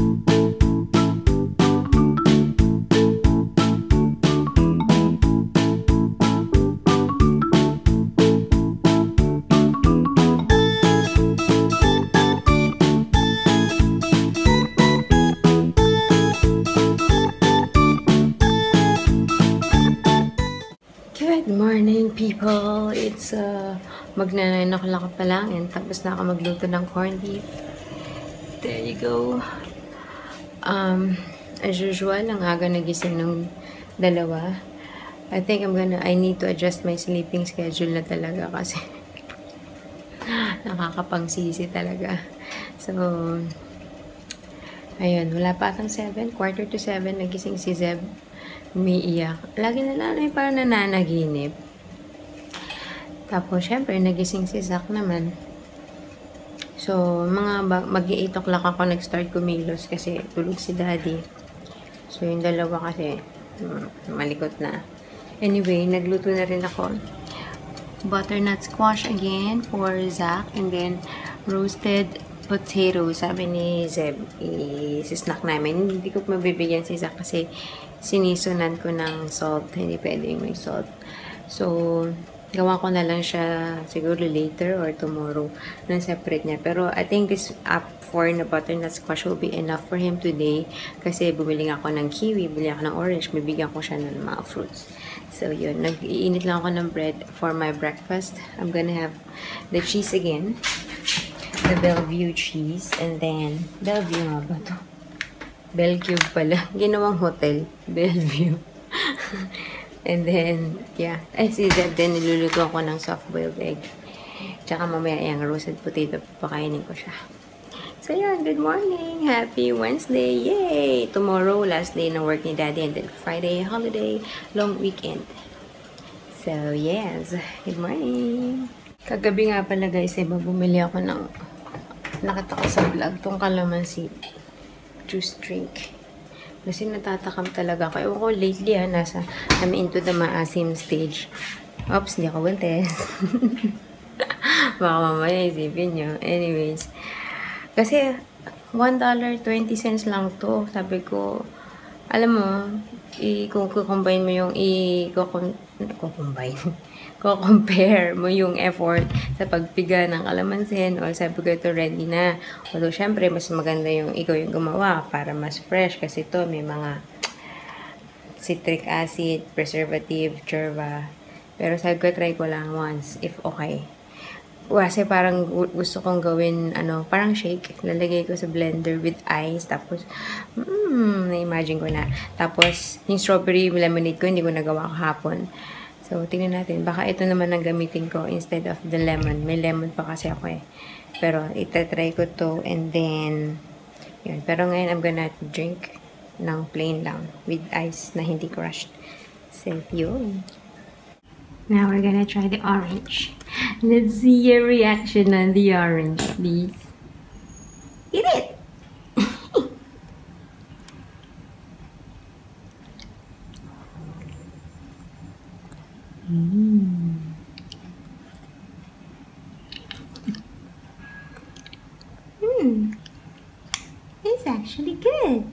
Good morning, people! It's magna 9 o'clock pa lang and tapos na ako magluto ng corned beef. There you go. As usual, ang aga nagising ng dalawa. I think I need to adjust my sleeping schedule na talaga kasi nakakapangsisi talaga. So, ayun, wala pa atang 7, quarter to 7, nagising si Zeb. Umiiyak. Lagi na lang ay parang nananaginip. Tapos, syempre, nagising si Zach naman. So, mag-8 o'clock ako nag-start kumilos kasi tulog si Daddy. So, yung dalawa kasi malikot na. Anyway, nagluto na rin ako. Butternut squash again for Zach. And then, roasted potato. Sabi ni Zeb, i-snack namin. Hindi ko mabibigyan si Zach kasi sinisunan ko ng salt. Hindi pwedeng may salt. So, gawa ko na lang siya siguro later or tomorrow nang separate niya. Pero I think this app for na butternut squash will be enough for him today kasi bumili ako ng kiwi, bumili ako ng orange, bibigyan ko siya ng mga fruits. So, yun. Nag-iinit lang ako ng bread for my breakfast. I'm gonna have the cheese again. The Bellevue cheese. And then, Bellevue nga ba to? Bellcube pala. Ginawang hotel. Bellevue. And then, yeah. Ay, si Zeb din, niluluto ako ng soft-boiled egg. Tsaka mamaya yung roasted potato, pakainin ko siya. So, yun. Good morning. Happy Wednesday. Yay! Tomorrow, last day ng work ni Daddy. And then Friday, holiday, long weekend. So, yes. Good morning. Kagabi nga pala, guys, bumili ako ng nakita ko sa vlog, tong calamansi juice drink. Kasi natatakam talaga ako. Ewan ko, lately I'm into the maasim stage. Oops, hindi ako buntes. Baka mamaya isipin nyo. Anyways. Kasi, $1.20 lang to. Sabi ko, alam mo, i-combine mo yung compare mo yung effort sa pagpiga ng kalamansin o sabi ko ito ready na. Although, syempre, mas maganda yung ikaw yung gumawa para mas fresh kasi ito may mga citric acid, preservative, cherva. Pero sabi ko, try ko lang once if okay. Kasi parang gusto kong gawin, parang shake. Lalagay ko sa blender with ice. Tapos, na-imagine ko na. Tapos, yung strawberry lemonade ko, hindi ko nagawa kahapon. So, tingnan natin. Baka ito naman ang gamitin ko instead of the lemon. May lemon pa kasi ako eh. Pero, itatry ko to and then, yun. Pero ngayon, I'm gonna drink ng plain lang with ice na hindi crushed. So, yun. Now, we're gonna try the orange. Let's see your reaction on the orange, please. Eat it! It's actually good.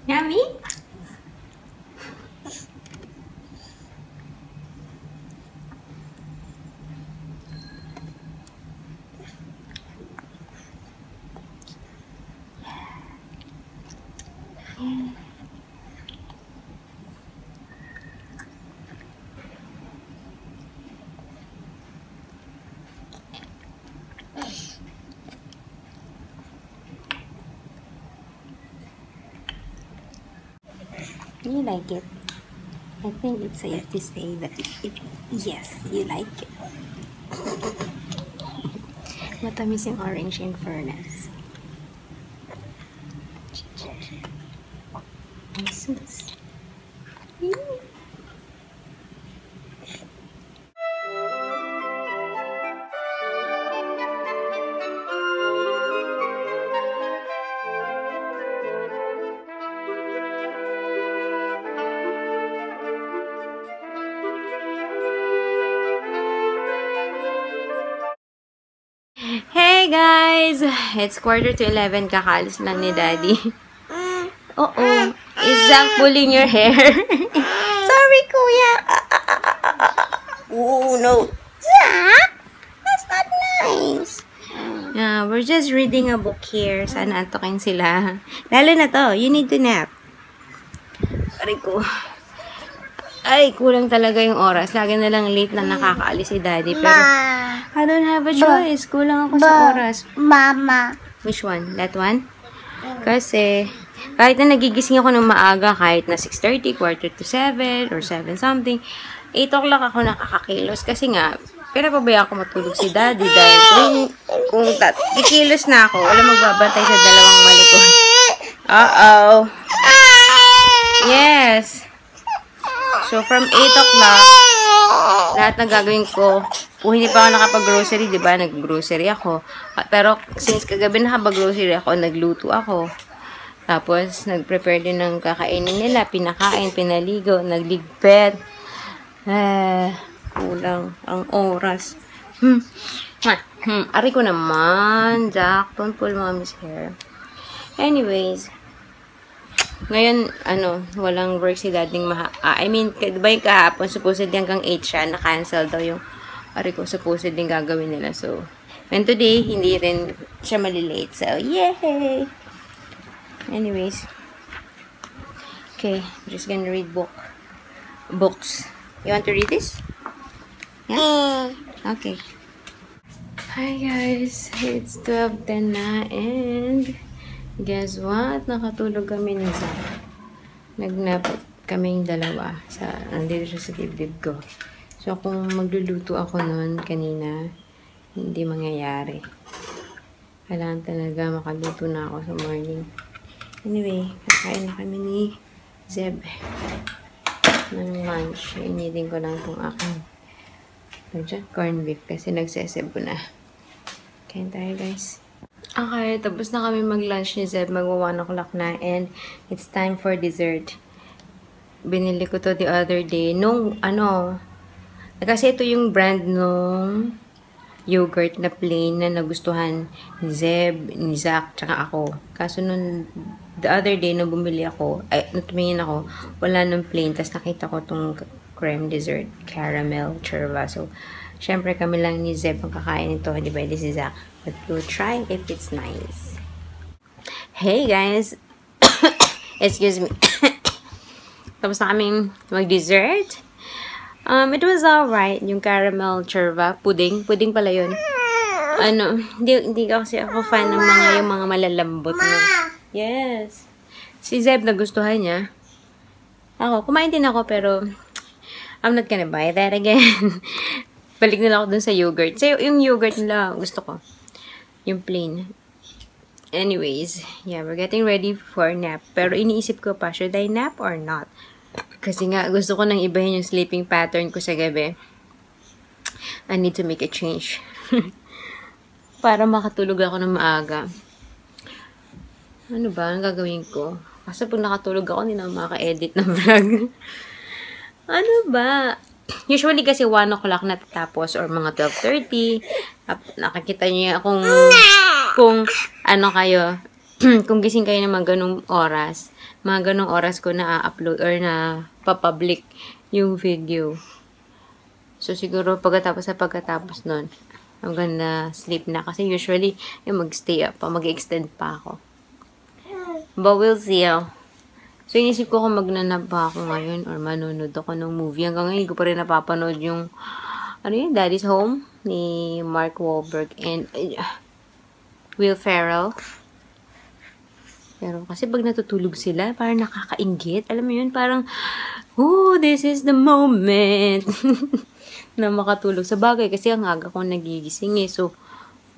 Yummy? You like it? I think it's safe to say that yes, you like it. Matamis yung orange in fairness. Jesus. guys, it's 10:45. Kakaalis lang ni Daddy. Uh-oh. Is Zach pulling your hair? Sorry, Kuya. Oh, no. Zach? That's not nice. Yeah, we're just reading a book here. Sana antokin sila. Lalo na to. You need to nap. Aray ko. Ay, kulang talaga yung oras. Lagi na lang late na nakakaalis si Daddy. Pero, I don't have a choice. Kulang ako sa oras. Mama. Which one? That one? Kasi, kahit na nagigising ako ng maaga, kahit na 6:30, 6:45, or 7 something, 8 o'clock ako nakakakilos. Kasi nga, pinapabayaan ko matulog si Daddy. Dahil kung kikilos na ako, wala magbabantay sa dalawang malikot. Uh-oh. Yes. So, from 8 o'clock, lahat ng gagawin ko, kung hindi pa ako nakapag-grocery, diba? Nag-grocery ako. Pero, since kagabi nakapag-grocery ako, nagluto ako. Tapos, nag-prepare din ng kakainin nila. Pinakain, pinaligo, nagligpet. Kulang ang oras. Ari ko naman. Jack, don't pull mommy's hair. Anyways, ngayon, walang work si Dading diba yung kahapon, supposedly hanggang 8 siya, na-cancel daw yung supposedly gagawin nila. So, and today, hindi rin siya malilate. So, yay! Anyways, okay, I'm just gonna read books. You want to read this? Yeah? Okay. Hi guys, it's 12:10 na, and guess what? Nakatulog kami ni Zach. Nagnap kaming dalawa. Nandito siya sa dibdib ko. So, kung magluluto ako nun kanina, hindi mangyayari. Kailangan talaga makaluto na ako sa morning. Anyway, kakain na kami ni Zeb ng lunch. Initin ko lang itong aking corned beef kasi nagsesebo na. Kain tayo, guys. Okay, tapos na kami mag-lunch ni Zeb. Magwa 1 o'clock na, and it's time for dessert. Binili ko to the other day. Kasi ito yung brand nung yogurt na plain na nagustuhan ni Zeb, ni Zach, tsaka ako. Kaso nung the other day, nung bumili ako, tumingin ako, wala nung plain. Tapos nakita ko tong creme dessert, caramel, churva. So, syempre kami lang ni Zeb ang kakain nito. Hindi ba si Zach? But we'll try if it's nice. Hey guys! Excuse me. Tapos na kaming mag-dessert. It was alright. Yung caramel churva. Pudding. Pudding pala yun. Hindi kasi ako fan ng yung mga malalambot na. Yes. Si Zeb nagustuhan niya. Ako, kumain din ako pero I'm not gonna buy that again. Balik na lang ako dun sa yogurt. So, yung yogurt nila gusto ko. Yung plain. Anyways, yeah, we're getting ready for nap. Pero iniisip ko pa, should I nap or not? Kasi nga, gusto ko nang ibahin yung sleeping pattern ko sa gabi. I need to make a change. Para makatulog ako ng maaga. Ano ba? Ang gagawin ko? Kasi pag nakatulog ako, hindi na maka-edit ng vlog. Ano ba? Usually kasi 1 o'clock natatapos or mga 12:30. Nakakita niyo kung ano kayo, kung gising kayo ng mga ganong oras ko na-upload or na papublic yung video. So, siguro pagkatapos nun, I'm gonna sleep na. Kasi usually, mag-stay up pa, mag-extend pa ako. But we'll see. So, inisip ko kung magnanap ba ako ngayon or manonood ako ng movie. Hanggang ngayon, ko pa rin napapanood yung Daddy's Home ni Mark Wahlberg and Will Ferrell. Pero kasi pag natutulog sila, parang nakakainggit. Alam mo yun, parang, oh, this is the moment na makatulog sa bagay. Kasi ang aga ko nagigising eh. So,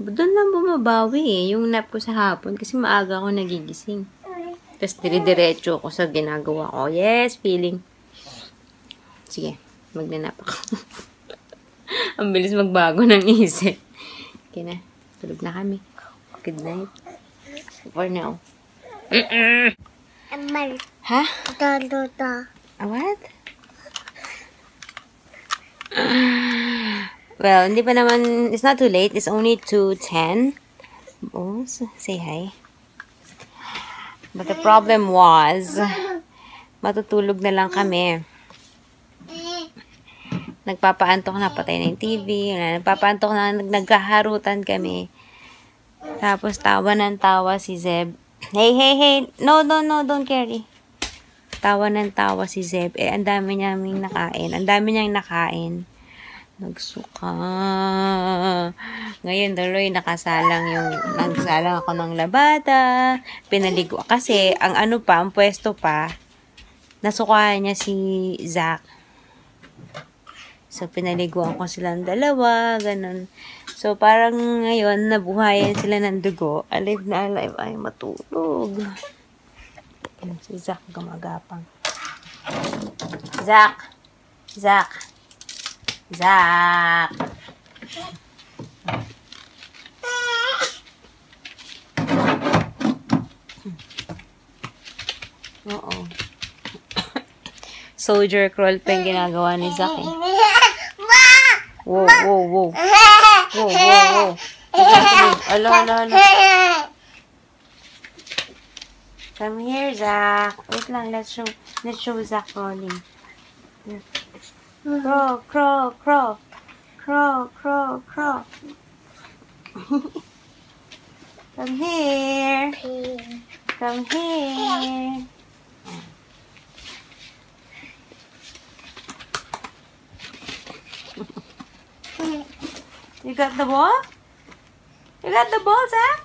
doon lang bumabawi yung nap ko sa hapon kasi maaga ako nagigising. Tapos, dire-diretso ako sa ginagawa ko. Yes, feeling. Sige, magnanap ako. Ang bilis magbago ng isip. Okay na, tulog na kami. Good night. For now. Ha? What? Well, hindi pa naman, it's not too late. It's only 2:10. Oh, say hi. But the problem was, matutulog na lang kami. Nagpapaantok na, patay na yung TV. Nagpapaantok na, nagkaharutan kami. Tapos tawa ng tawa si Zeb. Hey, hey, hey. No, don't carry. Tawa ng tawa si Zeb. Ang dami niyang nakain. Nagsuka. Ngayon, tuloy, nagsalang ako ng labada. Pinaligo. Kasi, ang pwesto pa, nasukahan niya si Zach. So, pinaliguan ko silang dalawa, ganun. So, parang ngayon, nabuhayan sila ng dugo. Alive na alive. Ay, matulog. Si Zach gumagapang. Zach! Oo. Soldier crawl pa yung ginagawa ni Zach eh. Wow. Ala. Come here, Zach. Wait lang, let's show Zach crawling. Crawl. Come here. You got the ball? Zach?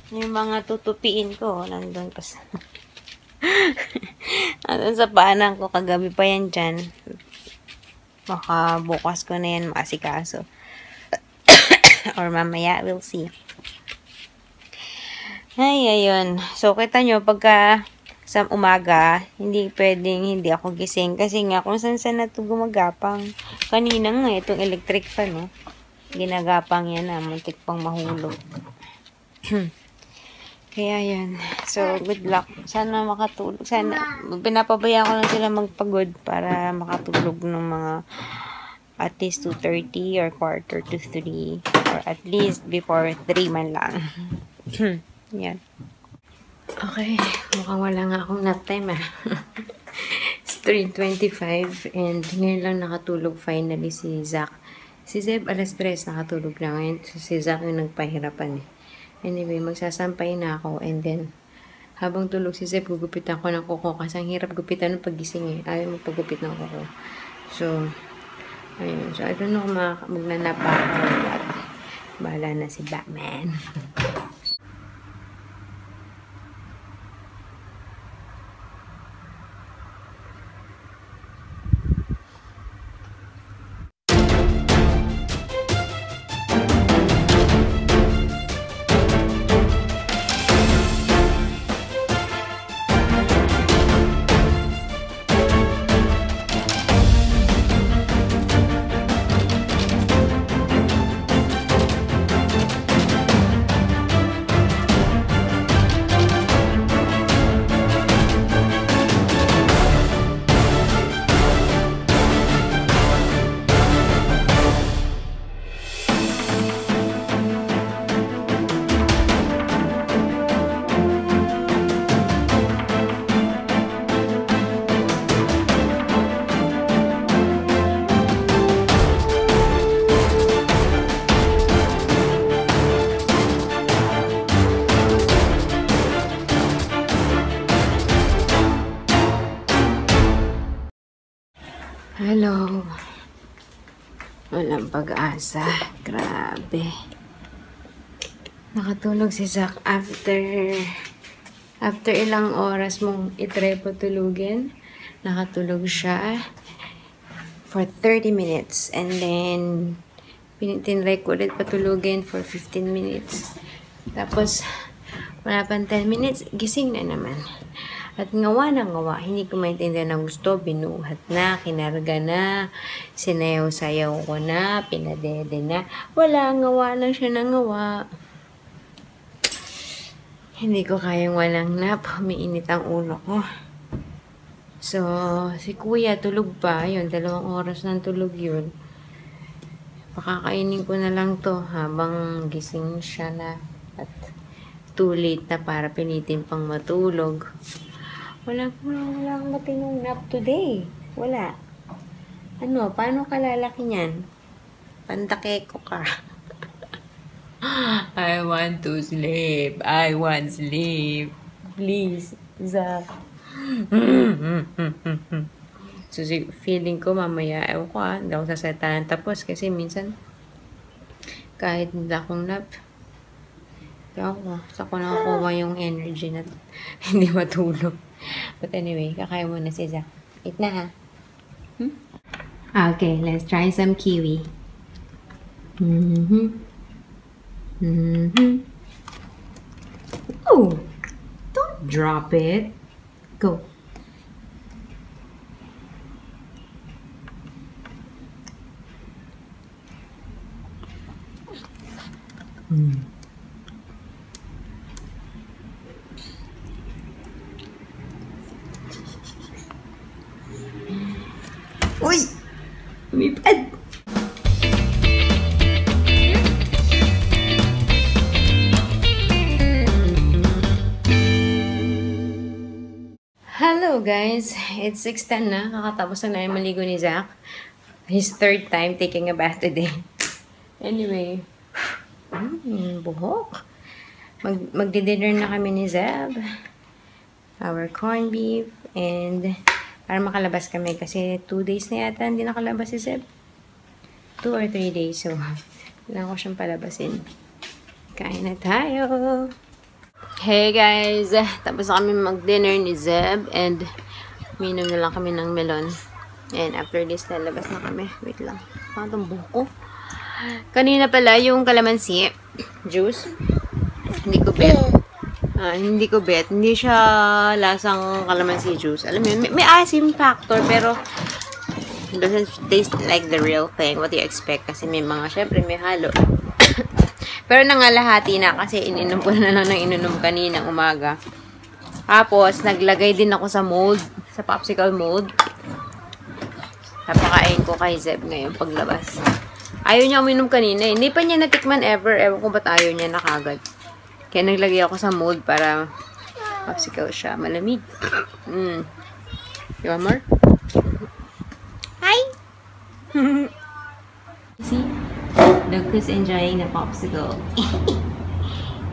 Yung mga tutupiin ko, nandun pa sa... nandun sa paanan ko, kagabi pa yan dyan. Baka bukas ko na yan maasikaso. Or mamaya, we'll see. Ay, ayun. So, kita nyo, pagka sa umaga, hindi pwedeng hindi ako gising. Kasi nga, kung saan na ito gumagapang. Kanina nga, itong electric fan, no? Ginagapang yan na, muntik pang mahulog. Kaya yan. So, good luck. Sana makatulog. Sana, pinapabayaan ko lang sila magpagod para makatulog ng mga at least 2:30 or 2:45 or at least before 3 man lang. Yan. Okay. Mukhang wala nga akong nap time It's 3:25 and ngayon lang nakatulog finally si Zach. Si Zeb alas 3 nakatulog na ngayon. Si Zach yung nagpahirapan eh. Anyway, magsasampay na ako and then habang tulog si Zeb, gugupitan ko ng kuko kasi ang hirap gupitan ng pagising eh. Ayaw magpagupit ng kuko. So, ayun. So, I don't know kung magnanapa ako at bahala na si Batman. Hello. Walang pag-asa. Grabe. Nakatulog si Zach after ilang oras mong itry patulugin. Nakatulog siya for 30 minutes. And then, tinry ko ulit patulugin for 15 minutes. Tapos, wala pang 10 minutes, gising na naman. At ngawa na ngawa, hindi ko maintindihan na gusto, binuhat na, kinarga na, sinayaw-sayaw ko na, pinadede na. Wala, ngawa lang siya ng ngawa. Hindi ko kayang walang nap, umiinit ang ulo ko. So, si kuya tulog pa, yun, 2 oras ng tulog yun. Pakakainin ko na lang to habang gising siya na at too late na para pinitin pang matulog. Wala akong matinong nap today. Wala. Ano, paano ka lalaki niyan? Pandake ko ka. I want to sleep. I want sleep. Please, Zach. So, feeling ko mamaya, ewan ko hindi ako sasalitaan tapos kasi minsan kahit hindi akong nap, sa ko nakakuha yung energy na hindi matulog. But anyway, kakain muna si Zach. Eat na ha. Okay, let's try some kiwi. Oh, don't drop it. Go. Uy! Lumipad! Hello guys! It's 6:10 na. Kakatapos na namin maligo ni Zach. His third time taking a bath today. Anyway. Buhok. Magdi-dinner na kami ni Zeb. Our corned beef. And para makalabas kami kasi 2 days na yata hindi nakalabas si Zeb. 2 or 3 days. So, kailangan ko siyang palabasin. Kain na tayo! Hey guys! Tapos na kami mag-dinner ni Zeb. And minom na lang kami ng melon. And after this, lalabas na kami. Wait lang. Paano itong buhok ko? Kanina pala yung kalamansi juice. Hindi ko bet. Hindi siya lasang kalamansi juice. Alam mo yun, may asim factor pero it doesn't taste like the real thing. What do you expect? Kasi may mga, syempre may halo. Pero nangalahati na kasi ininom ko na lang ng ininom kanina umaga. Tapos, naglagay din ako sa mold, sa popsicle mold. Napakain ko kay Zeb ngayon paglabas. Ayaw niya uminom kanina. Hindi pa niya natikman ever. Ewan ko ba't ayaw niya na kagad. Kaya naglagay ako sa mold para popsicle siya. Malamig. You want more? Hi! See? Look who's enjoying the popsicle.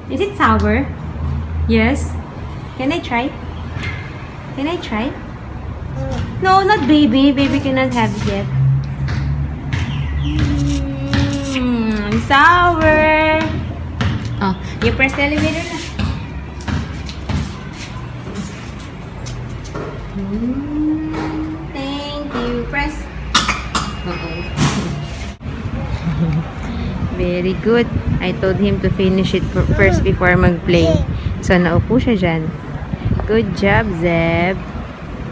Is it sour? Yes? Can I try? Can I try? No, not baby. Baby cannot have it yet. Sour! Oh, you press the elevator na. Thank you. Press. Very good. I told him to finish it first before mag-play. So, naupo siya dyan. Good job, Zeb.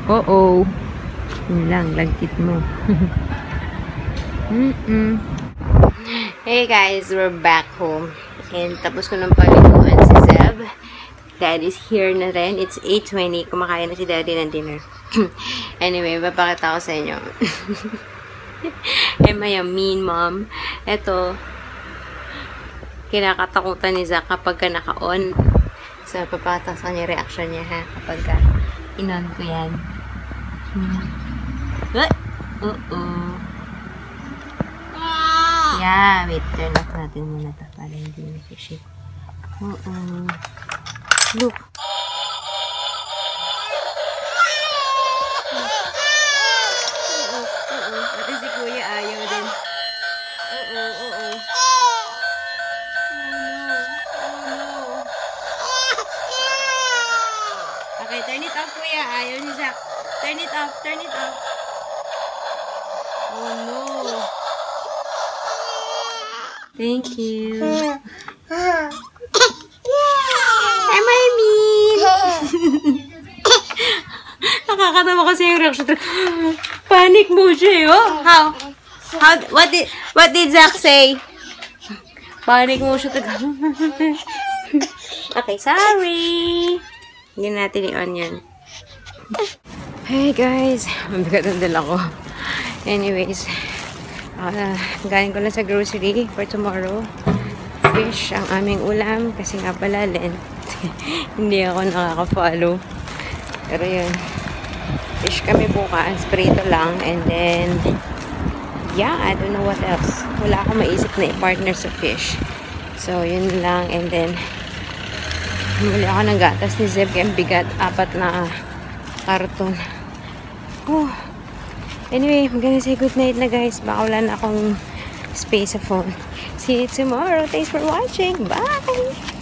Uh-oh. Yun lang, lagkit mo. Hey guys, we're back home. And tapos ko ng paliguan si Zeb. Dad is here na rin. It's 8:20. Kumakain na si Daddy ng dinner. Anyway, papakita ko sa inyo. Am I a mean mom? Ito, kinakatakutan ni Zach kapag ka naka-on. So, papakita sa kanya reaction niya ha. Kapag ka in-on ko yan. Yeah, wait. Turn off natin muna ito para hindi nag-shake. Look. Pati si Kuya ayaw din. Okay, turn it off, Kuya. Ayaw ni Zach. Turn it off. Turn it off. Oh no. Thank you. Am I mean? Nakakatawa kasi yung reaction. Panic mo siya, oh. What did Zach say? Panic mo siya. Okay, sorry. Hindi natin i-on yan. Hey guys, mabigat ang dala ko. Anyways, Galing ko lang sa grocery for tomorrow. Fish ang aming ulam kasi nga pala Lent. Hindi ako nakaka-follow. Pero yun. Fish kami bukas. Prito lang. And then, yeah, I don't know what else. Wala akong maisip na i-partner sa fish. So, yun lang. And then, muli ako ng gatas ni Zeb. Kaya bigat. 4 na karton. Oh. Anyway, I'm gonna say good night na guys. Baka wala na akong space sa phone. See you tomorrow. Thanks for watching. Bye!